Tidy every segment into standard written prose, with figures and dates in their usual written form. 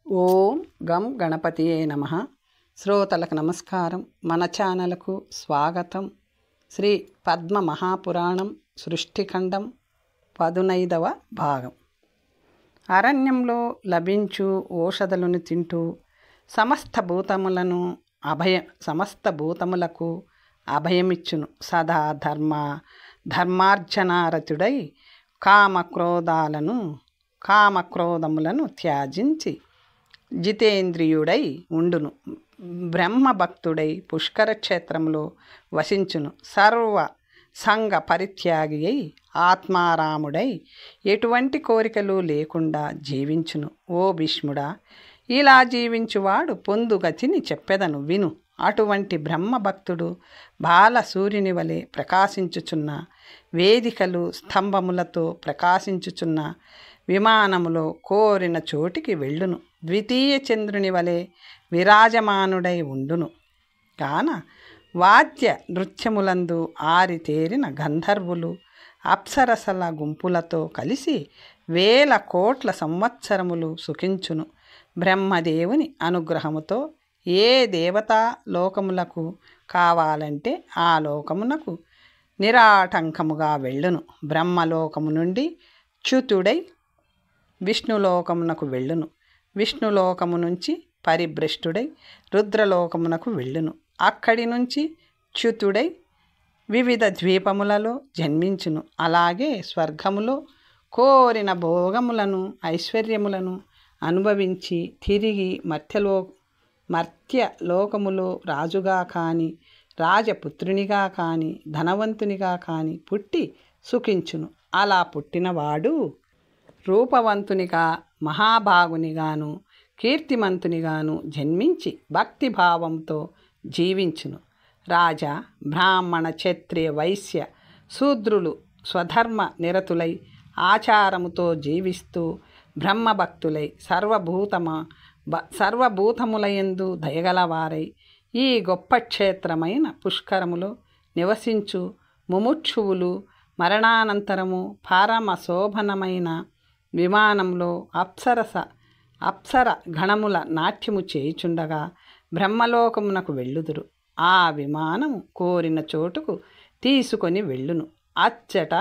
ఓం గం గణపతియే నమః. శ్రోతలకు నమస్కారం. మన ఛానల్కు స్వాగతం. శ్రీ పద్మ మహాపురాణం సృష్టిఖండం 15వ భాగం. అరణ్యంలో లభించు ఓషధులను తింటూ సమస్త భూతములకు అభయమిచ్చును. సదా ధర్మార్జనారతుడై కామక్రోధములను త్యాజించి జితేంద్రియుడై ఉండును. బ్రహ్మభక్తుడై పుష్కర క్షేత్రంలో వసించును. సర్వ సంగ పరిత్యాగి అయి ఆత్మారాముడై ఎటువంటి కోరికలు లేకుండా జీవించును. ఓ భీష్ముడా, ఇలా జీవించువాడు పొందుగతిని చెప్పెదను విను. అటువంటి బ్రహ్మభక్తుడు బాల సూర్యుని వలె ప్రకాశించుచున్న వేదికలు స్తంభములతో ప్రకాశించుచున్న విమానములో కోరిన చోటికి వెళ్ళును. ద్వితీయ చంద్రుని వలె విరాజమానుడై ఉండును. కాన వాద్య నృత్యములందు ఆరితేరిన గంధర్వులు అప్సరసల గుంపులతో కలిసి 1000 కోట్ల సంవత్సరములు సుఖించును. బ్రహ్మదేవుని అనుగ్రహముతో ఏ దేవతా లోకములకు కావాలంటే ఆ లోకమునకు నిరాటంకముగా వెళ్ళును. బ్రహ్మలోకము నుండి చ్యుతుడై విష్ణులోకమునకు వెళ్ళును. విష్ణులోకము నుంచి పరిభ్రష్టుడై రుద్రలోకమునకు వెళ్ళును. అక్కడి నుంచి చ్యుతుడై వివిధ ద్వీపములలో జన్మించును. అలాగే స్వర్గములో కోరిన భోగములను ఐశ్వర్యములను అనుభవించి తిరిగి మర్త్యలోకములో రాజుగా కానీ రాజపుత్రునిగా కానీ ధనవంతునిగా కానీ పుట్టి సుఖించును. అలా పుట్టినవాడు రూపవంతునిగా మహాభాగునిగాను కీర్తిమంతునిగాను జన్మించి భక్తిభావంతో జీవించును. రాజా, బ్రాహ్మణ, క్షత్రియ, వైశ్య, శూద్రులు స్వధర్మ నిరతులై ఆచారముతో జీవిస్తూ బ్రహ్మభక్తులై సర్వభూతములయందు దయగలవారై ఈ గొప్ప క్షేత్రమైన పుష్కరములో నివసించు ముముక్షువులు మరణానంతరము పరమ శోభనమైన విమానంలో అప్సర గణముల నాట్యము చేయుచుండగా బ్రహ్మలోకమునకు వెళ్ళుదురు. ఆ విమానము కోరిన చోటుకు తీసుకొని వెళ్ళును. అచ్చట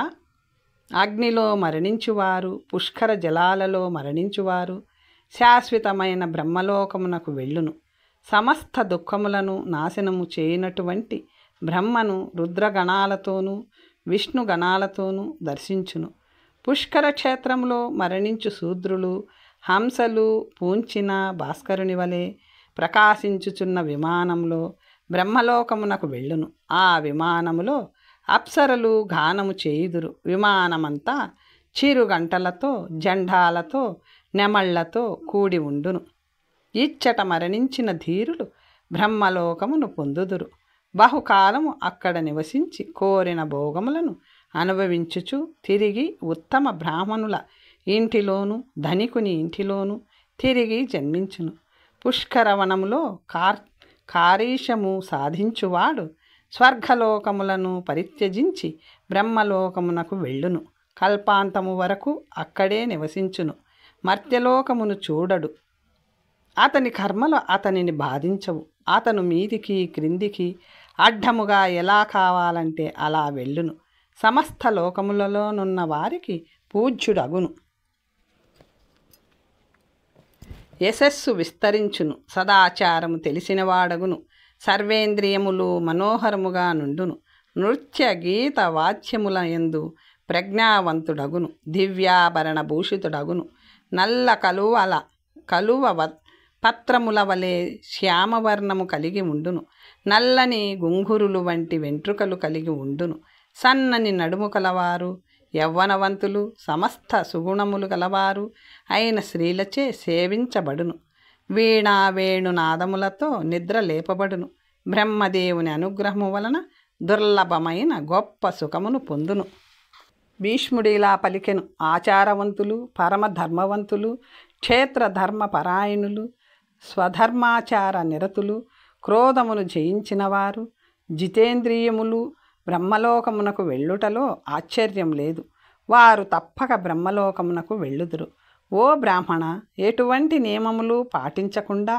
అగ్నిలో మరణించువారు, పుష్కర జలాలలో మరణించువారు శాశ్వతమైన బ్రహ్మలోకమునకు వెళ్ళును. సమస్త దుఃఖములను నాశనము చేయనటువంటి బ్రహ్మను రుద్రగణాలతోనూ విష్ణుగణాలతోనూ దర్శించును. పుష్కర క్షేత్రంలో మరణించు శూద్రులు హంసలు పూంచిన భాస్కరుని వలె ప్రకాశించుచున్న విమానంలో బ్రహ్మలోకమునకు వెళ్ళును. ఆ విమానములో అప్సరలు గానము చేయుదురు. విమానమంతా చిరుగంటలతో జెండాలతో నెమళ్లతో కూడి ఉండును. ఇచ్చట మరణించిన ధీరులు బ్రహ్మలోకమును పొందుదురు. బహుకాలము అక్కడ నివసించి కోరిన భోగములను అనుభవించుచు తిరిగి ఉత్తమ బ్రాహ్మణుల ఇంటిలోను ధనికుని ఇంటిలోను తిరిగి జన్మించును. పుష్కరవనములో కారీషము సాధించువాడు స్వర్గలోకములను పరిత్యజించి బ్రహ్మలోకమునకు వెళ్ళును. కల్పాంతము వరకు అక్కడే నివసించును. మర్త్యలోకమును చూడడు. అతని కర్మలు అతనిని బాధించవు. అతను మీదికి క్రిందికి అడ్డముగా ఎలా కావాలంటే అలా వెళ్ళును. సమస్త లోకములలోనున్న వారికి పూజ్యుడగును. యశస్సు విస్తరించును. సదాచారము తెలిసినవాడగును. సర్వేంద్రియములు మనోహరముగా నుండును. నృత్య గీత వాద్యముల యందు ప్రజ్ఞావంతుడగును. దివ్యాభరణ భూషితుడగును. నల్ల కలువ పత్రముల వలె శ్యామవర్ణము కలిగి ఉండును. నల్లని గుంగురులు వంటి వెంట్రుకలు కలిగి ఉండును. సన్నని నడుము కలవారు యవ్వనవంతులు సమస్త సుగుణములు గలవారు అయిన స్త్రీలచే సేవించబడును. వీణా వేణునాదములతో నిద్ర లేపబడును. బ్రహ్మదేవుని అనుగ్రహము వలన దుర్లభమైన గొప్ప సుఖమును పొందును. భీష్ముడిలా పలికెను. ఆచారవంతులు, పరమధర్మవంతులు, క్షేత్రధర్మపరాయణులు, స్వధర్మాచార నిరతులు, క్రోధమును జయించినవారు, జితేంద్రియములు బ్రహ్మలోకమునకు వెళ్ళుటలో ఆశ్చర్యం లేదు. వారు తప్పక బ్రహ్మలోకమునకు వెళ్ళుదురు. ఓ బ్రాహ్మణ, ఎటువంటి నియమములు పాటించకుండా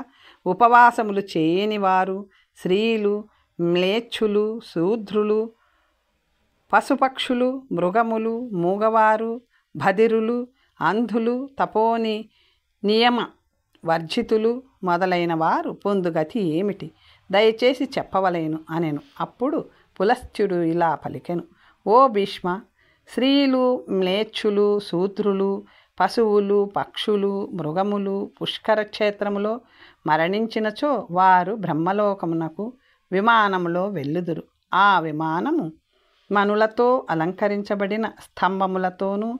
ఉపవాసములు చేయని వారు, స్త్రీలు, మ్లేచ్ఛులు, శూద్రులు, పశుపక్షులు, మృగములు, మూగవారు, బధిరులు, అంధులు, తపోని నియమ వర్జితులు మొదలైన వారు పొందుగతి ఏమిటి? దయచేసి చెప్పవలేను అనెను. అప్పుడు పులస్త్యుడు ఇలా పలికెను. ఓ భీష్మ, స్త్రీలు, మ్లేచ్ఛులు, శూద్రులు, పశువులు, పక్షులు, మృగములు పుష్కర క్షేత్రములో మరణించినచో వారు బ్రహ్మలోకమునకు విమానములో వెళ్ళుదురు. ఆ విమానము మనులతో అలంకరించబడిన స్తంభములతోనూ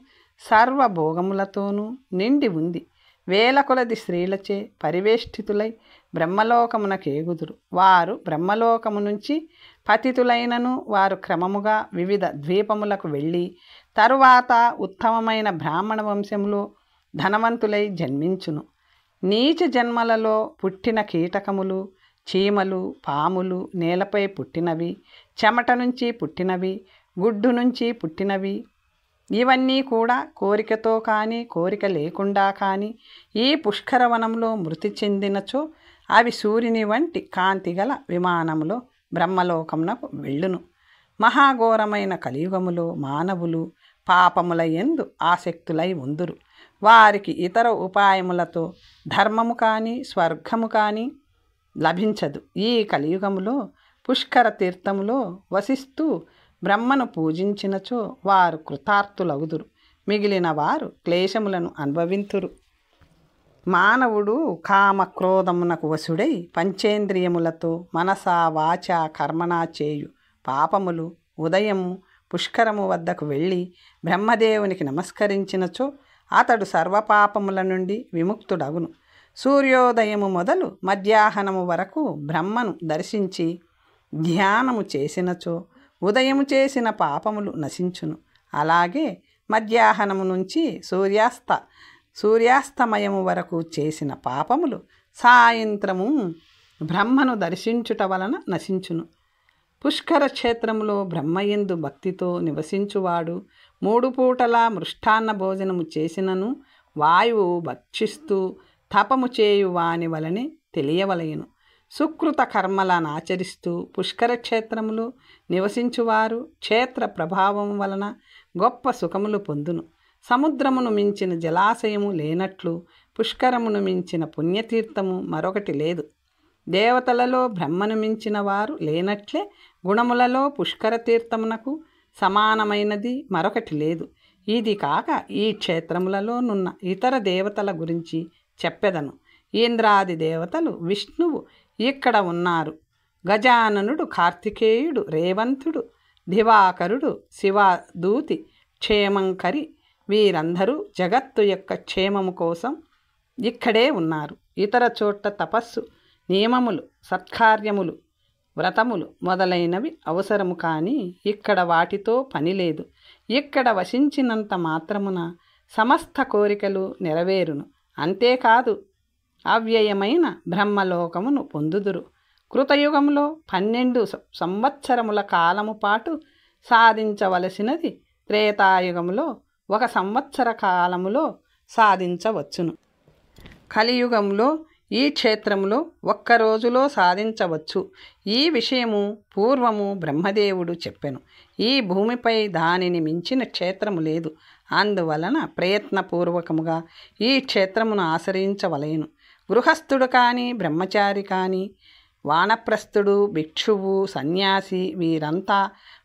సర్వభోగములతోనూ నిండి ఉంది. వేల కొలది స్త్రీలచే పరివేష్టితులై బ్రహ్మలోకమునకేగుదురు. వారు బ్రహ్మలోకము నుంచి పతితులైనను వారు క్రమముగా వివిధ ద్వీపములకు వెళ్ళి తరువాత ఉత్తమమైన బ్రాహ్మణ వంశములో ధనవంతులై జన్మించును. నీచ జన్మలలో పుట్టిన కీటకములు, చీమలు, పాములు, నేలపై పుట్టినవి, చెమట నుంచి పుట్టినవి, గుడ్డు నుంచి పుట్టినవి, ఇవన్నీ కూడా కోరికతో కానీ కోరిక లేకుండా కానీ ఈ పుష్కరవనంలో మృతి చెందినచో అవి సూర్యుని వంటి కాంతిగల విమానములో బ్రహ్మలోకమునకు వెళ్ళును. మహాఘోరమైన కలియుగములో మానవులు పాపముల యందు ఆసక్తులై ఉందురు. వారికి ఇతర ఉపాయములతో ధర్మము కానీ స్వర్గము కానీ లభించదు. ఈ కలియుగములో పుష్కర తీర్థములో వసిస్తూ బ్రహ్మను పూజించినచో వారు కృతార్థులగుదురు. మిగిలిన వారు క్లేశములను అనుభవింతురు. మానవుడు కామ క్రోధమునకు వశుడై పంచేంద్రియములతో మనసా వాచ కర్మణా చేయు పాపములు ఉదయము పుష్కరము వద్దకు వెళ్ళి బ్రహ్మదేవునికి నమస్కరించినచో అతడు సర్వపాపముల నుండి విముక్తుడగును. సూర్యోదయము మొదలు మధ్యాహ్నము వరకు బ్రహ్మను దర్శించి ధ్యానము చేసినచో ఉదయము చేసిన పాపములు నశించును. అలాగే మధ్యాహ్నము నుంచి సూర్యాస్తమయము వరకు చేసిన పాపములు సాయంత్రము బ్రహ్మను దర్శించుట వలన నశించును. పుష్కర క్షేత్రములో బ్రహ్మయందు భక్తితో నివసించువాడు 3 పూటలా మృష్టాన్న భోజనము చేసినను వాయువు భక్షిస్తూ తపము చేయు వాని వలనే తెలియవలయను. సుకృత కర్మలను ఆచరిస్తూ పుష్కర క్షేత్రములో నివసించువారు క్షేత్ర ప్రభావం వలన గొప్ప సుఖములు పొందును. సముద్రమును మించిన జలాశయము లేనట్లు పుష్కరమును మించిన పుణ్యతీర్థము మరొకటి లేదు. దేవతలలో బ్రహ్మను మించిన వారు లేనట్లే గుణములలో పుష్కర తీర్థమునకు సమానమైనది మరొకటి లేదు. ఇది కాక ఈ క్షేత్రములలోనున్న ఇతర దేవతల గురించి చెప్పెదను. ఇంద్రాది దేవతలు, విష్ణువు ఇక్కడ ఉన్నారు. గజాననుడు, కార్తికేయుడు, రేవంతుడు, దివాకరుడు, శివదూతి, క్షేమంకరి వీరందరూ జగత్తు యొక్క క్షేమము కోసం ఇక్కడే ఉన్నారు. ఇతర చోట్ల తపస్సు, నియమములు, సత్కార్యములు, వ్రతములు మొదలైనవి అవసరము, కానీ ఇక్కడ వాటితో పని లేదు. ఇక్కడ వసించినంత మాత్రమున సమస్త కోరికలు నెరవేరును. అంతేకాదు అవ్యయమైన బ్రహ్మలోకమును పొందుదురు. కృతయుగంలో 12 సంవత్సరముల కాలము పాటు సాధించవలసినది త్రేతాయుగములో 1 సంవత్సర కాలములో సాధించవచ్చును. కలియుగంలో ఈ క్షేత్రములో 1 రోజులో సాధించవచ్చు. ఈ విషయము పూర్వము బ్రహ్మదేవుడు చెప్పెను. ఈ భూమిపై దానిని మించిన క్షేత్రము లేదు. అందువలన ప్రయత్నపూర్వకముగా ఈ క్షేత్రమును ఆశ్రయించవలెను. గృహస్థుడు కానీ బ్రహ్మచారి కానీ వానప్రస్థుడు, భిక్షువు, సన్యాసి వీరంతా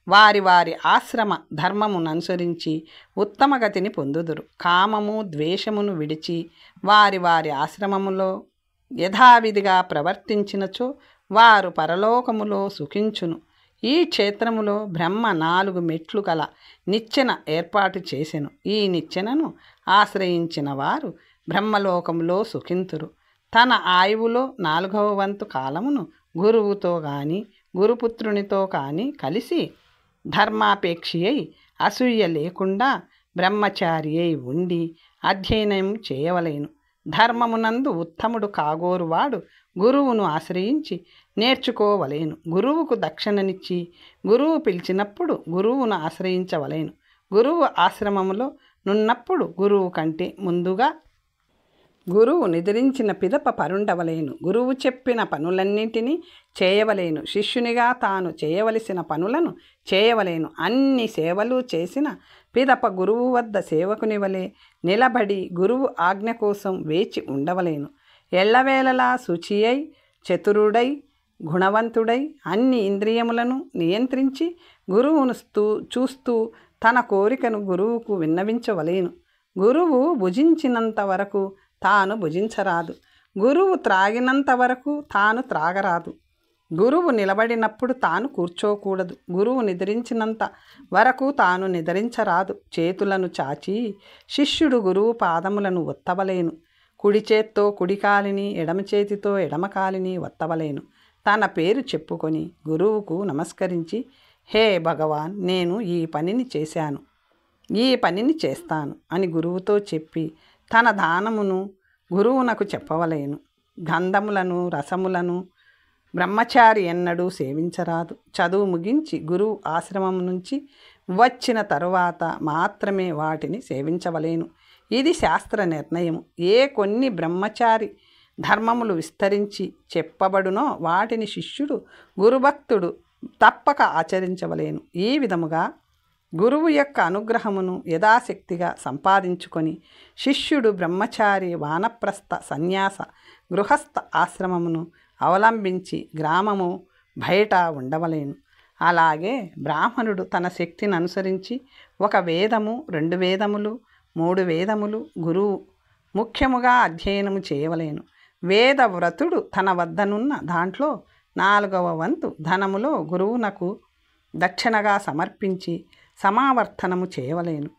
వారి వారి ఆశ్రమ ధర్మముననుసరించి ఉత్తమ గతిని పొందుదురు. కామము ద్వేషమును విడిచి వారి వారి ఆశ్రమములో యథావిధిగా ప్రవర్తించినచో వారు పరలోకములో సుఖించును. ఈ క్షేత్రములో బ్రహ్మ 4 మెట్లు గల నిచ్చెన ఏర్పాటు చేసెను. ఈ నిచ్చెనను ఆశ్రయించిన వారు బ్రహ్మలోకములో సుఖింతురు. తన ఆయువులో 4వ వంతు కాలమును గురువుతో కానీ గురుపుత్రునితో కానీ కలిసి ధర్మాపేక్షి అయి అసూయ లేకుండా బ్రహ్మచారి అయి ఉండి అధ్యయనం చేయవలెను. ధర్మమునందు ఉత్తముడు కాగోరువాడు గురువును ఆశ్రయించి నేర్చుకోవలేను. గురువుకు దక్షిణనిచ్చి గురువు పిలిచినప్పుడు గురువును ఆశ్రయించవలేను. గురువు ఆశ్రమములో నున్నప్పుడు గురువు కంటే ముందుగా గురువు నిద్రించిన పిదప పరుండవలేను. గురువు చెప్పిన పనులన్నింటినీ చేయవలేను. శిష్యునిగా తాను చేయవలసిన పనులను చేయవలేను. అన్ని సేవలు చేసిన పిదప గురువు వద్ద సేవకుని వలె నిలబడి గురువు ఆజ్ఞ కోసం వేచి ఉండవలేను. ఎల్లవేళలా శుచియై, చతురుడై, గుణవంతుడై, అన్ని ఇంద్రియములను నియంత్రించి గురువును చూస్తూ తన కోరికను గురువుకు విన్నవించవలేను. గురువు భుజించినంత వరకు తాను భుజించరాదు. గురువు త్రాగినంత వరకు తాను త్రాగరాదు. గురువు నిలబడినప్పుడు తాను కూర్చోకూడదు. గురువు నిద్రించినంత వరకు తాను నిద్రించరాదు. చేతులను చాచి శిష్యుడు గురువు పాదములను ఒత్తవలేను. కుడి చేత్తో కుడి కాలిని, ఎడమ చేతితో ఎడమ కాలిని ఒత్తవలేను. తన పేరు చెప్పుకొని గురువుకు నమస్కరించి, హే భగవాన్, నేను ఈ పనిని చేశాను, ఈ పనిని చేస్తాను అని గురువుతో చెప్పి తన దానమును గురువునకు చెప్పవలేను. గంధములను, రసములను బ్రహ్మచారి ఎన్నడూ సేవించరాదు. చదువు ముగించి గురువు ఆశ్రమం నుంచి వచ్చిన తరువాత మాత్రమే వాటిని సేవించవలేను. ఇది శాస్త్ర నిర్ణయము. కొన్ని బ్రహ్మచారి ధర్మములు విస్తరించి చెప్పబడునో వాటిని శిష్యుడు, గురుభక్తుడు తప్పక ఆచరించవలేను. ఈ విధముగా గురువు యొక్క అనుగ్రహమును యథాశక్తిగా సంపాదించుకొని శిష్యుడు బ్రహ్మచారి, వానప్రస్థ, సన్యాస, గృహస్థ ఆశ్రమమును అవలంబించి గ్రామము బయట ఉండవలేను. అలాగే బ్రాహ్మణుడు తన శక్తిని అనుసరించి 1 వేదము, 2 వేదములు, 3 వేదములు గురువు ముఖ్యముగా అధ్యయనము చేయవలేను. వేదవ్రతుడు తన వద్దనున్న దాంట్లో 4వ వంతు ధనములో గురువునకు దక్షిణగా సమర్పించి సమావర్తనము చేయవలేను.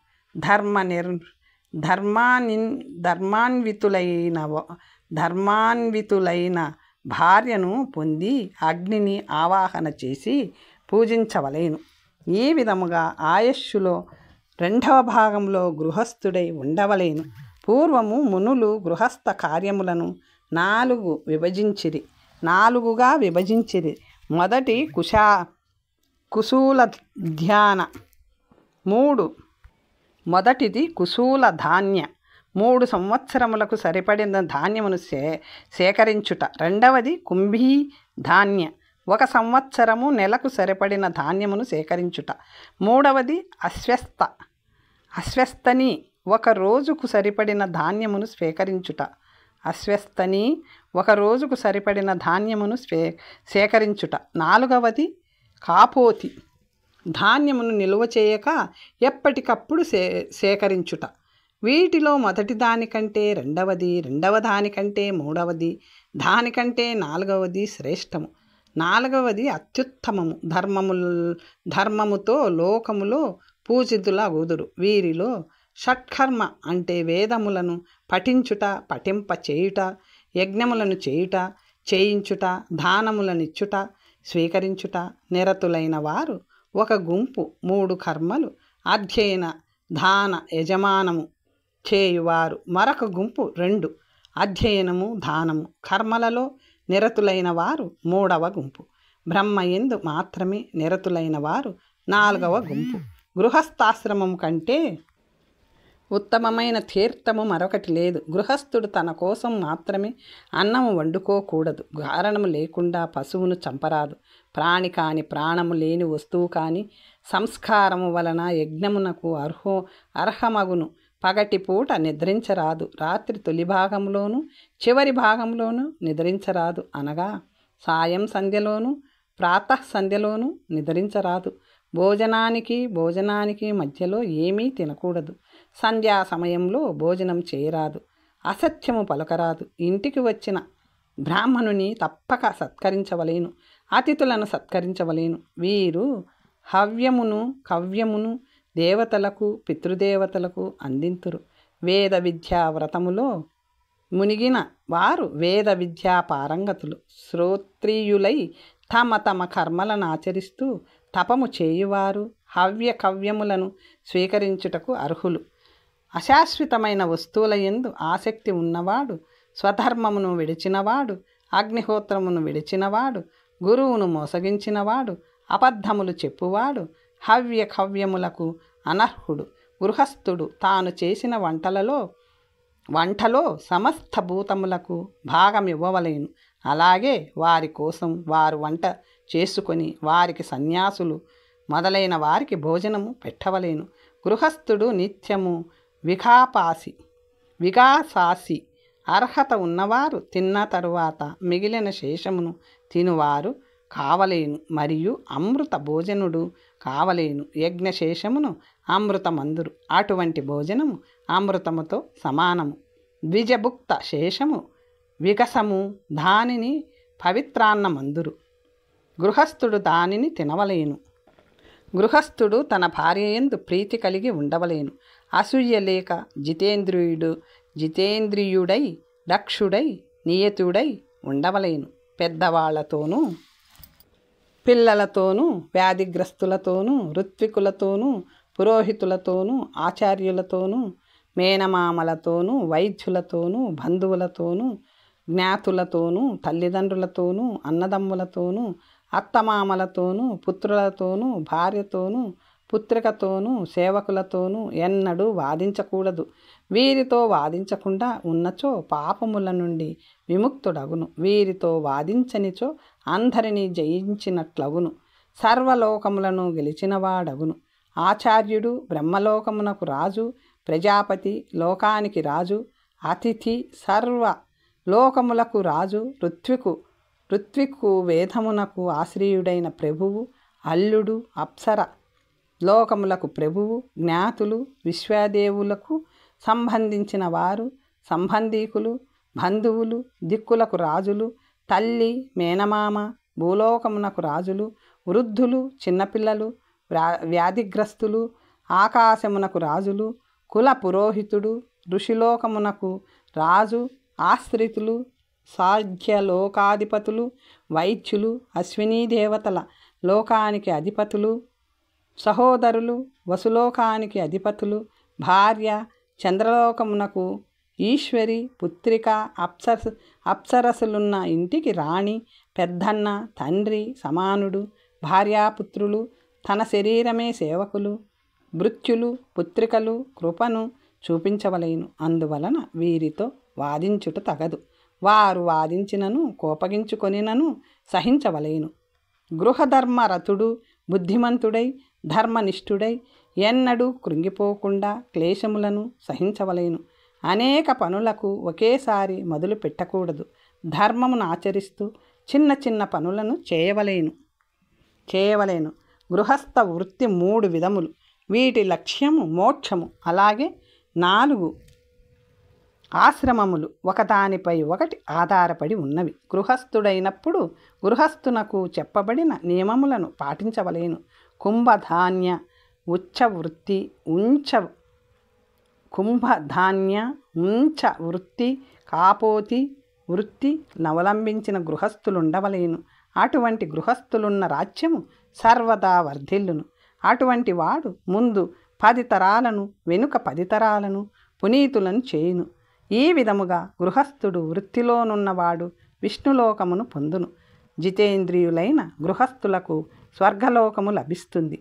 ధర్మాన్వితులైన భార్యను పొంది అగ్నిని ఆవాహన చేసి పూజించవలేను. ఈ విధముగా ఆయుష్షులో 2వ భాగంలో గృహస్థుడై ఉండవలేను. పూర్వము మునులు గృహస్థ కార్యములను 4గా విభజించిరి. మొదటి కుశూల ధ్యాన 3 మొదటిది కుశూల ధాన్య 3 సంవత్సరములకు సరిపడిన ధాన్యమును సేకరించుట. రెండవది కుంభీ ధాన్య 1 సంవత్సరము నెలకు సరిపడిన ధాన్యమును సేకరించుట. మూడవది అశ్వస్తని 1 రోజుకు సరిపడిన ధాన్యమును స్వీకరించుట. అశ్వస్తని 1 రోజుకు సరిపడిన ధాన్యమును సేకరించుట. 4వది కాపోతి ధాన్యమును నిల్వ చేయక ఎప్పటికప్పుడు సేకరించుట. వీటిలో మొదటి దానికంటే రెండవది, రెండవ దానికంటే మూడవది, దానికంటే 4వది శ్రేష్టము. 4వది అత్యుత్తమము. ధర్మముతో లోకములో పూజితులగుదురు. వీరిలో షట్కర్మ అంటే వేదములను పఠించుట, పఠింపచేయుట, యజ్ఞములను చేయించుట, దానములనిచ్చుట, స్వీకరించుట నిరతులైన వారు 1 గుంపు. 3 కర్మలు అధ్యయన, దాన, యజమానము చేయువారు మరొక గుంపు. 2 అధ్యయనము, దానము, కర్మలలో నిరతులైన వారు 3వ గుంపు. బ్రహ్మయందు మాత్రమే నిరతులైన వారు 4వ గుంపు. గృహస్థాశ్రమం కంటే ఉత్తమమైన తీర్థము మరొకటి లేదు. గృహస్థుడు తన కోసం మాత్రమే అన్నము వండుకోకూడదు. కారణము లేకుండా పశువును చంపరాదు. ప్రాణి కాని, ప్రాణము లేని వస్తువు కాని సంస్కారము వలన యజ్ఞమునకు అర్హమగును. పగటిపూట నిద్రించరాదు. రాత్రి తొలి భాగంలోనూ చివరి భాగంలోనూ నిద్రించరాదు. అనగా సాయం సంధ్యలోనూ ప్రాతః సంధ్యలోనూ నిద్రించరాదు. భోజనానికి మధ్యలో ఏమీ తినకూడదు. సంధ్యా సమయంలో భోజనం చేయరాదు. అసత్యము పలకరాదు. ఇంటికి వచ్చిన బ్రాహ్మణుని తప్పక సత్కరించవలేను. అతిథులను సత్కరించవలేను. వీరు హవ్యమును కవ్యమును దేవతలకు, పితృదేవతలకు అందింతురు. వేద విద్యా వ్రతములో మునిగిన వారు వేద విద్యా పారంగతులు. శ్రోత్రియులై తమ తమ కర్మలను ఆచరిస్తూ తపము చేయువారు హవ్య కవ్యములను స్వీకరించుటకు అర్హులు. అశాశ్వతమైన వస్తువుల యందు ఆసక్తి ఉన్నవాడు, స్వధర్మమును విడిచినవాడు, అగ్నిహోత్రమును విడిచినవాడు, గురువును మోసగించినవాడు, అబద్ధములు చెప్పువాడు హవ్య కవ్యములకు అనర్హుడు. గృహస్థుడు తాను చేసిన వంటలలో వంటలో సమస్త భూతములకు భాగమివ్వవలేను. అలాగే వారి కోసం వారు వంట చేసుకొని వారికి సన్యాసులు మొదలైన వారికి భోజనము పెట్టవలేను. గృహస్థుడు నిత్యము విగాసాసి అర్హత ఉన్నవారు తిన్న తరువాత మిగిలిన శేషమును తినువారు కావలేను. మరియు అమృత భోజనుడు కావలేను. యజ్ఞశేషమును అమృతమందురు. అటువంటి భోజనము అమృతముతో సమానము. ద్విజభుక్త శేషము వికసము, దానిని పవిత్రాన్నమందురు. గృహస్థుడు దానిని తినవలేను. గృహస్థుడు తన భార్యయందు ప్రీతి కలిగి ఉండవలేను. అసూయ లేక జితేంద్రియుడై దక్షుడై నియతుడై ఉండవలేను. పెద్దవాళ్లతోనూ పిల్లలతోనూ వ్యాధిగ్రస్తులతోనూ ఋత్వికులతోనూ పురోహితులతోనూ ఆచార్యులతోనూ మేనమామలతోనూ వైద్యులతోనూ బంధువులతోనూ జ్ఞాతులతోనూ తల్లిదండ్రులతోనూ అన్నదమ్ములతోనూ అత్తమామలతోనూ పుత్రులతోనూ భార్యతోనూ పుత్రికతోనూ సేవకులతోనూ ఎన్నడూ వాదించకూడదు. వీరితో వాదించకుండా ఉన్నచో పాపముల నుండి విముక్తుడగును. వీరితో వాదించనిచో అందరినీ జయించినట్లగును. సర్వలోకములను గెలిచినవాడగును. ఆచార్యుడు బ్రహ్మలోకమునకు రాజు, ప్రజాపతి లోకానికి రాజు, అతిథి సర్వ లోకములకు రాజు, ఋత్వికు వేదమునకు ఆశ్రయుడైన ప్రభువు, అల్లుడు అప్సర లోకములకు ప్రభువు, జ్ఞాతులు విశ్వదేవులకు సంబంధించిన వారు, సంబంధీకులు బంధువులు, దిక్కులకు రాజులు, తల్లి మేనమామ భూలోకమునకు రాజులు, వృద్ధులు చిన్నపిల్లలు వ్యాధిగ్రస్తులు ఆకాశమునకు రాజులు, కుల పురోహితుడు ఋషిలోకమునకు రాజు, ఆశ్రితులు సాధ్యలోకాధిపతులు, వైద్యులు అశ్వినీ దేవతల లోకానికి అధిపతులు, సహోదరులు వసులోకానికి అధిపతులు, భార్య చంద్రలోకమునకు ఈశ్వరి, పుత్రిక అప్సరసులున్న ఇంటికి రాణి, పెద్దన్న తండ్రి సమానుడు, భార్యాపుత్రులు తన శరీరమే సేవకులు, భృత్యులు పుత్రికలు కృపను చూపించవలేను. అందువలన వీరితో వాదించుట తగదు. వారు వాదించినను కోపగించుకొనినను సహించవలేను. గృహధర్మరతుడు బుద్ధిమంతుడై ధర్మనిష్ఠుడై ఎన్నడూ కృంగిపోకుండా క్లేశములను సహించవలేను. అనేక పనులకు ఒకేసారి మొదలు పెట్టకూడదు. ధర్మమును ఆచరిస్తూ చిన్న చిన్న పనులను చేయవలేను. గృహస్థ వృత్తి 3 విధములు. వీటి లక్ష్యము మోక్షము. అలాగే 4 ఆశ్రమములు ఒకదానిపై ఒకటి ఆధారపడి ఉన్నవి. గృహస్థుడైనప్పుడు గృహస్థునకు చెప్పబడిన నియమములను పాటించవలేను. కుంభధాన్య ఉంచ వృత్తి కాపోతి వృత్తి నవలంబించిన గృహస్థులుండవలేను. అటువంటి గృహస్థులున్న రాజ్యము సర్వదా వర్ధిల్లును. అటువంటి వాడు ముందు 10 తరాలను వెనుక 10 తరాలను పునీతులను చేయును. ఈ విధముగా గృహస్థుడు వృత్తిలోనున్నవాడు విష్ణులోకమును పొందును. జితేంద్రియులైన గృహస్థులకు స్వర్గలోకము లభిస్తుంది.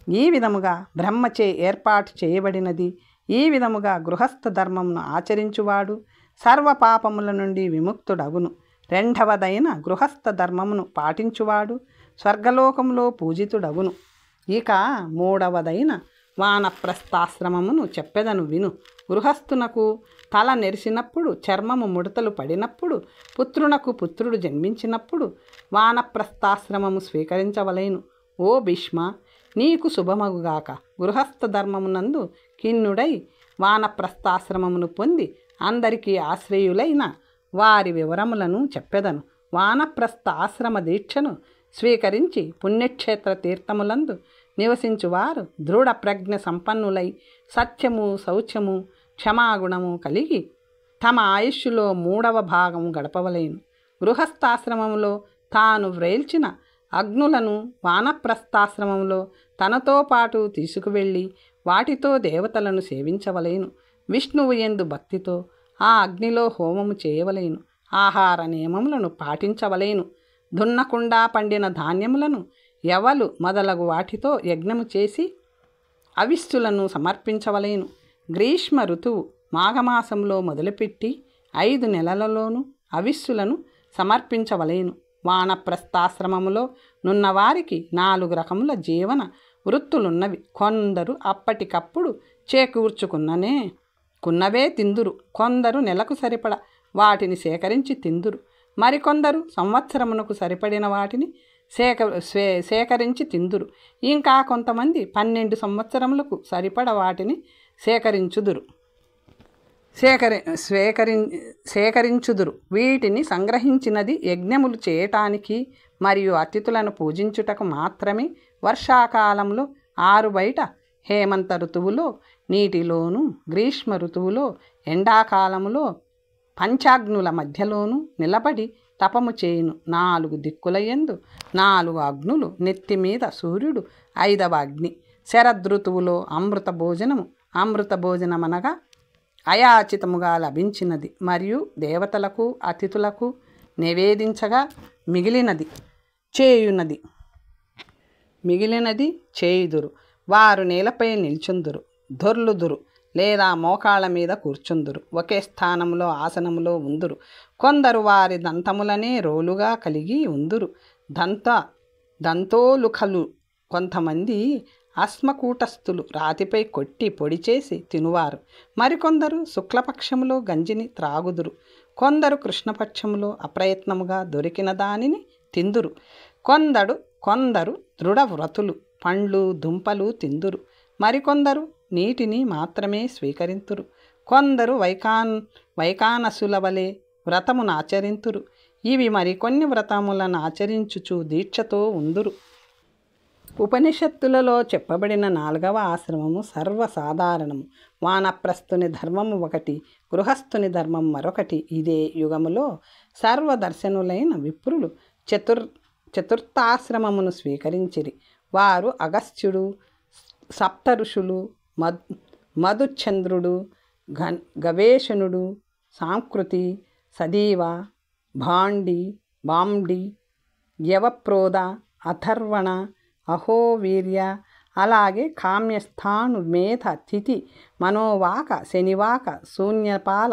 ఈ విధముగా బ్రహ్మచే ఏర్పాటు చేయబడినది. ఈ విధముగా గృహస్థ ధర్మమును ఆచరించువాడు సర్వ పాపముల నుండి విముక్తుడగును. 2వదైన గృహస్థ ధర్మమును పాటించువాడు స్వర్గలోకములో పూజితుడగును. ఇక 3వదైన వానప్రస్థాశ్రమమును చెప్పెదను విను. గృహస్థునకు తల నెరిసినప్పుడు, చర్మము ముడతలు పడినప్పుడు, పుత్రునకు పుత్రుడు జన్మించినప్పుడు వానప్రస్థాశ్రమము స్వీకరించవలేను. ఓ భీష్మ, నీకు శుభమగుగాక. గృహస్థ ధర్మమునందు ఖిన్నుడై వానప్రస్థాశ్రమమును పొంది అందరికీ ఆశ్రయులైన వారి వివరములను చెప్పెదను. వానప్రస్థ ఆశ్రమ దీక్షను స్వీకరించి పుణ్యక్షేత్ర తీర్థములందు నివసించువారు దృఢ ప్రజ్ఞ సంపన్నులై సత్యము శౌచ్యము క్షమాగుణము కలిగి తమ ఆయుష్యులో 3వ భాగము గడపవలేను. గృహస్థాశ్రమములో తాను వ్రేల్చిన అగ్నులను వానప్రస్థాశ్రమంలో తనతో పాటు తీసుకువెళ్ళి వాటితో దేవతలను సేవించవలేను. విష్ణువు యందు భక్తితో ఆ అగ్నిలో హోమము చేయవలేను. ఆహార నియమములను పాటించవలేను. దున్నకుండా పండిన ధాన్యములను యవలు మొదలగు వాటితో యజ్ఞము చేసి అవిష్టులను సమర్పించవలేను. గ్రీష్మ ఋతువు మాఘమాసంలో మొదలుపెట్టి 5 నెలలలోనూ అవిస్సులను సమర్పించవలేను. వానప్రస్థాశ్రమములో నున్నవారికి 4 రకముల జీవన వృత్తులున్నవి. కొందరు అప్పటికప్పుడు చేకూర్చుకున్నవే తిందురు. కొందరు నెలకు సరిపడ వాటిని సేకరించి తిందురు. మరికొందరు సంవత్సరమునకు సరిపడిన వాటిని సేకరించి తిందురు. ఇంకా కొంతమంది 12 సంవత్సరములకు సరిపడ వాటిని సేకరించుదురు. వీటిని సంగ్రహించినది యజ్ఞములు చేయటానికి మరియు అతిథులను పూజించుటకు మాత్రమే. వర్షాకాలంలో ఆరుబయట, హేమంత ఋతువులో నీటిలోను, గ్రీష్మ ఋతువులో ఎండాకాలములో పంచాగ్నుల మధ్యలోనూ నిలబడి తపము చేయును. 4 దిక్కులయందు 4 అగ్నులు, నెత్తిమీద సూర్యుడు 5వ అగ్ని. శరదృతువులో అమృత భోజనమనగా అయాచితముగా లభించినది మరియు దేవతలకు అతిథులకు నివేదించగా మిగిలినది చేయుదురు. వారు నేలపై నిల్చుందురు, దొర్లుదురు లేదా మోకాళ్ళ మీద కూర్చుందురు. ఒకే స్థానంలో ఆసనములో ఉందురు. కొందరు వారి దంతములనే రోలుగా కలిగి ఉందురు. దంతోలుకలు. కొంతమంది అశ్మకూటస్థులు రాతిపై కొట్టి పొడి చేసి తినువారు. మరికొందరు శుక్లపక్షములో గంజిని త్రాగుదురు. కొందరు కృష్ణపక్షములో అప్రయత్నముగా దొరికిన దానిని తిందురు. కొందరు దృఢవ్రతులు పండ్లు దుంపలు తిందురు. మరికొందరు నీటిని మాత్రమే స్వీకరింతురు. కొందరు వైకానసుల వలె వ్రతమును ఆచరింతురు. ఇవి మరికొన్ని వ్రతములను ఆచరించుచు దీక్షతో ఉందురు. ఉపనిషత్తులలో చెప్పబడిన 4వ ఆశ్రమము సర్వసాధారణము. వానప్రస్థుని ధర్మము ఒకటి, గృహస్థుని ధర్మం మరొకటి. ఇదే యుగములో సర్వదర్శనులైన విప్రులు చతుర్థాశ్రమమును స్వీకరించిరి. వారు అగస్త్యుడు, సప్తఋషులు, మధుచంద్రుడు, గవేషణుడు, సాంకృతి, సదీవ, బాండి, యవప్రోద, అథర్వణ, అహోవీర్య, అలాగే కామ్యస్థాను, మేధ, తిథి, మనోవాక, శనివాక, శూన్యపాల,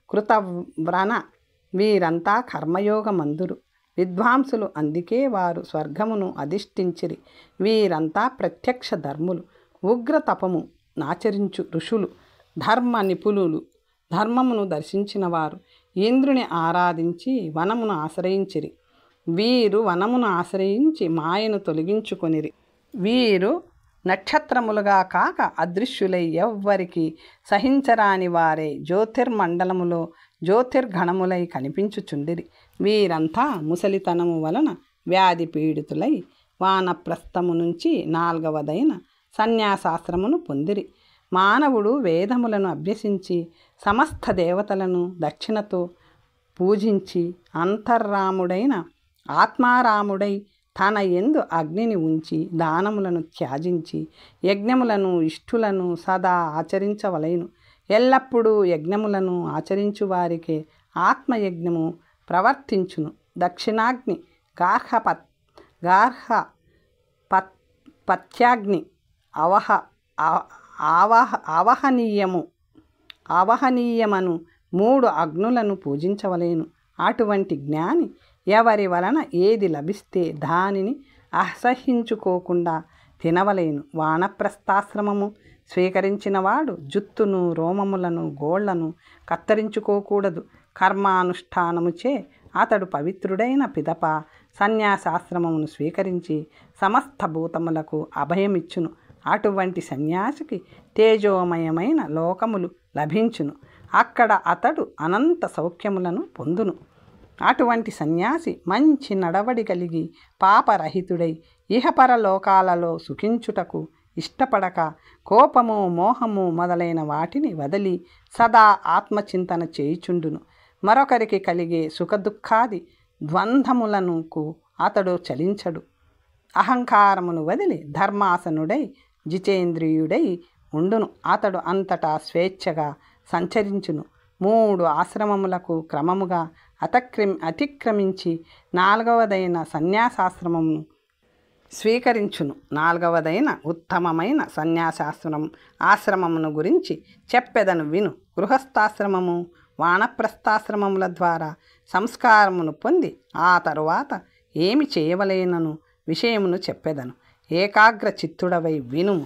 కృతవ్రణ వీరంతా కర్మయోగమందురు. విద్వాంసులు. అందుకే వారు స్వర్గమును అధిష్ఠించిరి. వీరంతా ప్రత్యక్ష ధర్ములు. ఉగ్ర తపము నాచరించు ఋషులు, ధర్మ నిపుణులు. ధర్మమును దర్శించిన వారు ఇంద్రుని ఆరాధించి వనమును ఆశ్రయించిరి. వీరు వనమును ఆశ్రయించి మాయను తొలగించుకొనిరి. వీరు నక్షత్రములుగా కాక అదృశ్యులై ఎవ్వరికి సహించరాని వారే జ్యోతిర్మండలములో జ్యోతిర్గణములై కనిపించుచుండిరి. వీరంతా ముసలితనము వలన వ్యాధి పీడితులై వానప్రస్థము నుంచి 4వదైన సన్యాసాశ్రమును పొందిరి. మానవుడు వేదములను అభ్యసించి సమస్త దేవతలను దక్షిణతో పూజించి అంతర్రాముడైన ఆత్మారాముడై తన యందు అగ్నిని ఉంచి దానములను త్యాజించి యజ్ఞములను ఇష్టులను సదా ఆచరించవలెను. ఎల్లప్పుడూ యజ్ఞములను ఆచరించు వారికే ఆత్మయజ్ఞము ప్రవర్తించును. దక్షిణాగ్ని, పత్యాగ్ని ఆవహనీయమను 3 అగ్నులను పూజించవలేను. అటువంటి జ్ఞాని ఎవరి వలన ఏది లభిస్తే దానిని అసహ్యించుకోకుండా తినవలేను. వానప్రస్థాశ్రమము స్వీకరించినవాడు జుత్తును, రోమములను, గోళ్లను కత్తిరించుకోకూడదు. కర్మానుష్ఠానముచే అతడు పవిత్రుడైన పిదప సన్యాసాశ్రమమును స్వీకరించి సమస్త భూతములకు అభయమిచ్చును. అటువంటి సన్యాసికి తేజోమయమైన లోకములు లభించును. అక్కడ అతడు అనంత సౌఖ్యములను పొందును. అటువంటి సన్యాసి మంచి నడవడి కలిగి పాపరహితుడై ఇహపర లోకాలలో సుఖించుటకు ఇష్టపడక కోపము, మోహము మొదలైన వాటిని వదిలి సదా ఆత్మచింతన చేయుచుండును. మరొకరికి కలిగే సుఖదుఖాది ద్వంద్వములకు అతడు చలించడు. అహంకారమును వదిలి ధర్మాసనుడై జితేంద్రియుడై ఉండును. అతడు అంతటా స్వేచ్ఛగా సంచరించును. 3 ఆశ్రమములకు క్రమముగా అతిక్రమించి 4వదైన సన్యాసాశ్రమమును స్వీకరించును. నాలుగవదైన ఉత్తమమైన ఆశ్రమమును గురించి చెప్పెదను విను. గృహస్థాశ్రమము వానప్రస్థాశ్రమముల ద్వారా సంస్కారమును పొంది ఆ తరువాత ఏమి చేయవలేనను విషయమును చెప్పెదను. ఏకాగ్ర చిత్తుడవై వినుము.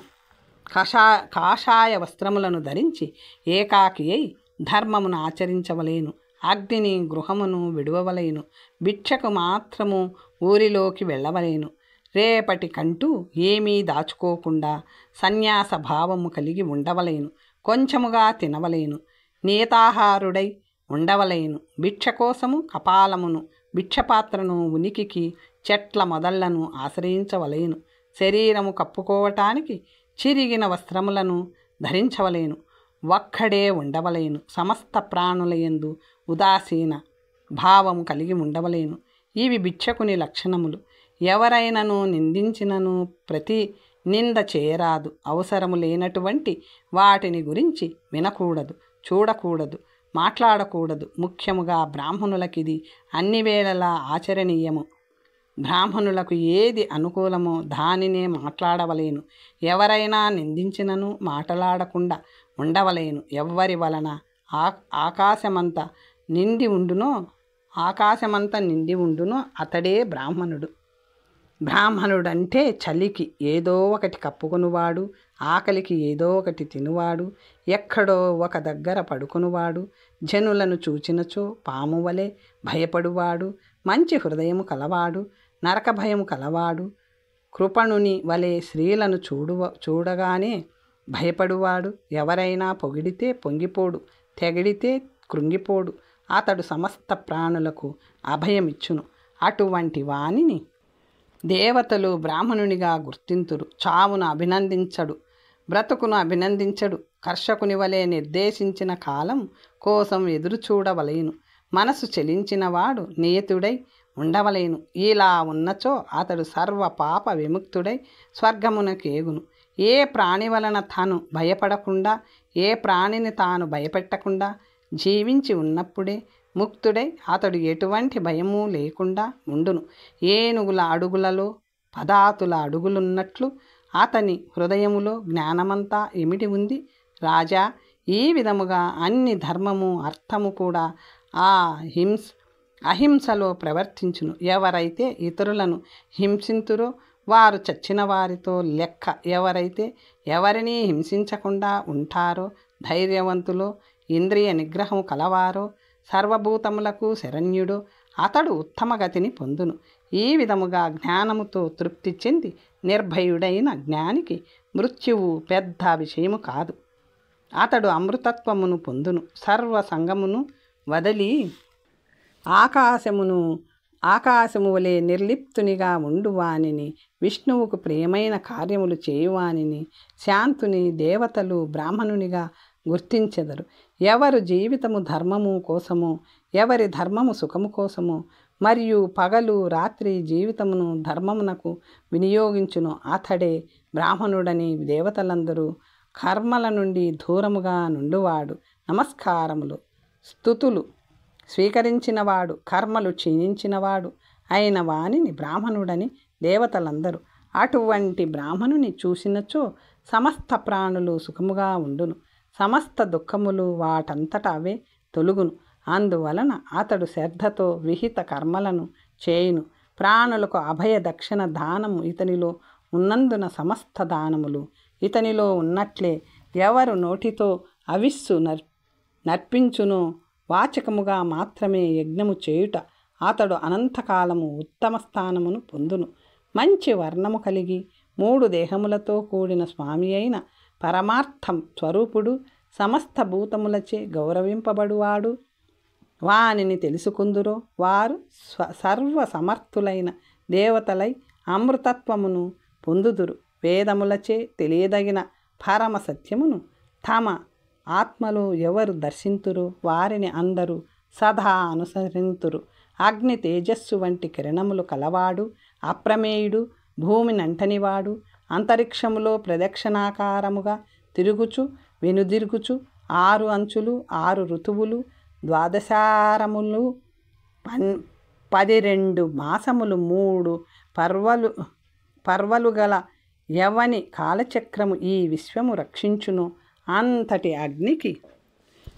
కాషాయ వస్త్రములను ధరించి ఏకాకి అయి ధర్మమును ఆచరించవలేను. అగ్నిని గృహమును విడువవలేను. భిక్షకు మాత్రము ఊరిలోకి వెళ్ళవలేను. రేపటి కంటూ ఏమీ దాచుకోకుండా సన్యాస భావము కలిగి ఉండవలేను. కొంచెముగా తినవలేను. నియతాహారుడై ఉండవలేను. భిక్ష కోసము కపాలమును భిక్షపాత్రను ఉనికికి చెట్ల మొదళ్లను ఆశ్రయించవలేను. శరీరము కప్పుకోవటానికి చిరిగిన వస్త్రములను ధరించవలేను. ఒక్కడే ఉండవలేను. సమస్త ప్రాణులయందు ఉదాసీన భావము కలిగి ఉండవలేను. ఇవి భిక్షకుని లక్షణములు. ఎవరైనను నిందించినను ప్రతి నింద చేయరాదు. అవసరము లేనటువంటి వాటిని గురించి వినకూడదు, చూడకూడదు, మాట్లాడకూడదు. ముఖ్యముగా బ్రాహ్మణులకిది అన్ని వేళలా ఆచరణీయము. బ్రాహ్మణులకు ఏది అనుకూలమో దానినే మాట్లాడవలేను. ఎవరైనా నిందించినను మాట్లాడకుండా ఉండవలేను. ఎవ్వరి వలన ఆకాశమంత నిండి ఉండునో అతడే బ్రాహ్మణుడు. బ్రాహ్మణుడంటే చలికి ఏదో ఒకటి కప్పుకొనువాడు, ఆకలికి ఏదో ఒకటి తినువాడు, ఎక్కడో ఒక దగ్గర పడుకొనువాడు, జనులను చూచినచో పాము వలె భయపడువాడు, మంచి హృదయము కలవాడు, నరక భయము కలవాడు, కృపణుని వలె స్త్రీలను చూడగానే భయపడువాడు, ఎవరైనా పొగిడితే పొంగిపోడు, తెగిడితే కృంగిపోడు, అతడు సమస్త ప్రాణులకు అభయమిచ్చును. అటువంటి వానిని దేవతలు బ్రాహ్మణునిగా గుర్తింతురు. చావును అభినందించడు, బ్రతుకును అభినందించడు. కర్షకుని వలె నిర్దేశించిన కాలం కోసం ఎదురు చూడవలేను. మనసు చెలించినవాడు నియతుడై ఉండవలేను. ఇలా ఉన్నచో అతడు సర్వ పాప విముక్తుడై స్వర్గమునకేగును. ఏ ప్రాణి వలన తాను భయపడకుండా, ఏ ప్రాణిని తాను భయపెట్టకుండా జీవించి ఉన్నప్పుడే ముక్తుడై అతడు ఎటువంటి భయము లేకుండా ఉండును. ఏనుగుల అడుగులలో పదాతుల అడుగులున్నట్లు అతని హృదయములో జ్ఞానమంతా ఇమిడి ఉంది. రాజా, ఈ విధముగా అన్ని ధర్మము అర్థము కూడా అహింసలో ప్రవర్తించును. ఎవరైతే ఇతరులను హింసింతురో వారు చచ్చిన వారితో లెక్క. ఎవరైతే ఎవరినీ హింసించకుండా ఉంటారో, ధైర్యవంతులో, ఇంద్రియ నిగ్రహం కలవారో, సర్వభూతములకు శరణ్యుడో అతడు ఉత్తమగతిని పొందును. ఈ విధముగా జ్ఞానముతో తృప్తి చెంది నిర్భయుడైన జ్ఞానికి మృత్యువు పెద్ద విషయము కాదు. అతడు అమృతత్వమును పొందును. సర్వసంగమును వదలి ఆకాశము వలె నిర్లిప్తునిగా ఉండువానిని, విష్ణువుకు ప్రియమైన కార్యములు చేయువానిని, శాంతుని దేవతలు బ్రాహ్మణునిగా గుర్తించెదరు. ఎవరు జీవితము ధర్మము కోసమో, ఎవరి ధర్మము సుఖము కోసమో, మరియు పగలు రాత్రి జీవితమును ధర్మమునకు వినియోగించును అతడే బ్రాహ్మణుడని దేవతలందరూ కర్మల నుండి దూరముగా నుండువాడు. నమస్కారములు, స్తుతులు స్వీకరించినవాడు, కర్మలు క్షీణించినవాడు అయిన వానిని బ్రాహ్మణుడని దేవతలందరూ. అటువంటి బ్రాహ్మణుని చూసినచో సమస్త ప్రాణులు సుఖముగా ఉండును. సమస్త దుఃఖములు వాటంతట అవే తొలుగును. అందువలన అతడు శ్రద్ధతో విహిత కర్మలను చేయును. ప్రాణులకు అభయ దక్షిణ దానము ఇతనిలో ఉన్నందున సమస్త దానములు ఇతనిలో ఉన్నట్లే. ఎవరు నోటితో అవిస్సు నర్పించునో వాచకముగా మాత్రమే యజ్ఞము చేయుట అతడు అనంతకాలము ఉత్తమ స్థానమును పొందును. మంచి వర్ణము కలిగి 3 దేహములతో కూడిన స్వామి అయిన పరమార్థం స్వరూపుడు సమస్త భూతములచే గౌరవింపబడువాడు. వానిని తెలుసుకుందురో వారు సర్వసమర్థులైన దేవతలై అమృతత్వమును పొందుదురు. వేదములచే తెలియదగిన పరమ సత్యమును తమ ఆత్మలో ఎవరు దర్శింతురో వారిని అందరూ సదా అనుసరింతురు. అగ్ని తేజస్సు వంటి కిరణములు కలవాడు, అప్రమేయుడు, భూమినంటనివాడు, అంతరిక్షములో ప్రదక్షిణాకారముగా తిరుగుచు వెనుదిరుగుచు 6 అంచులు, 6 ఋతువులు, 12 మాసములు, 3 పర్వలు గల ఎవని కాలచక్రము ఈ విశ్వము రక్షించును అంతటి అగ్నికి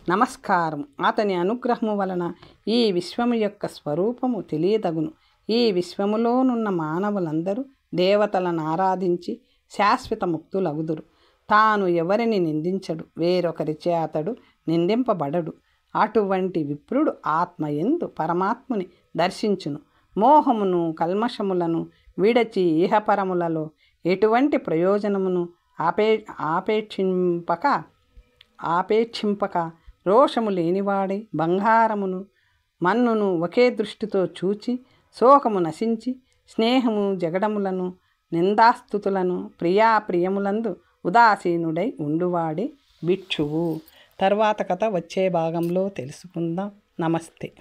నమస్కారం. అతని అనుగ్రహము వలన ఈ విశ్వము యొక్క స్వరూపము తెలియదగును. ఈ విశ్వములోనున్న మానవులందరూ దేవతలను ఆరాధించి శాశ్వత ముక్తులగుదురు. తాను ఎవరిని నిందించడు, వేరొకరిచే అతడు నిందింపబడడు. అటువంటి విప్రుడు ఆత్మయందు పరమాత్ముని దర్శించును. మోహమును కల్మషములను విడచి ఇహపరములలో ఎటువంటి ప్రయోజనమును ఆపేక్షింపక రోషము లేనివాడై బంగారమును మన్నును ఒకే దృష్టితో చూచి శోకము నశించి స్నేహము జగడములను నిందాస్తుతులను ప్రియాప్రియములందు ఉదాసీనుడై ఉండువాడే భిక్షువు. తర్వాత కథ వచ్చే భాగంలో తెలుసుకుందాం. నమస్తే.